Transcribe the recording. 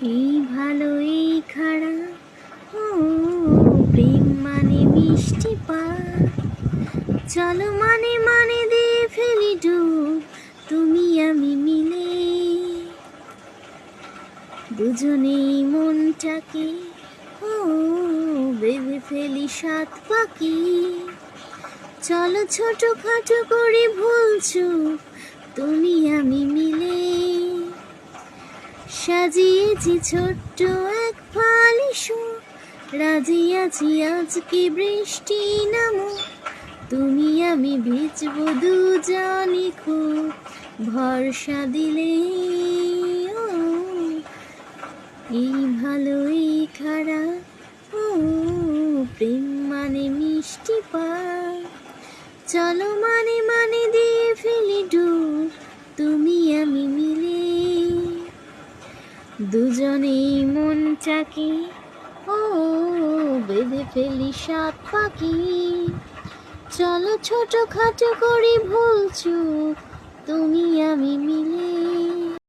এই ভালো এই খারাপ, ও প্রেম মানে মিষ্টি পায়। চলো মানে মানে দিয়ে ফেলি ডুব, তুমি আমি মিলে দুজনেই মনটাকে ও বেঁধে ফেলি সাত পাখি। চলো ছোটখাটো করে ভুল চুপ, তুমি আমি মিলে সাজিয়েছি ছোট্ট এক ফালি সুর। রাজি আছি আজকে বৃষ্টি নামুক, তুমি আমি ভিজবো দুজনই খুব ভরসা দিলে। ও এই ভালো এই খারাপ, ও প্রেম মানে মিষ্টি পায়। চলো মানে মানে দিয়ে ফেলি ডুব, তুমি আমি মিলে দুজনেই মনটাকে ও বেঁধে ফেলি সাত পাখি। চলো ছোটখাটো করি ভুল চুক, তুমি আমি মিলে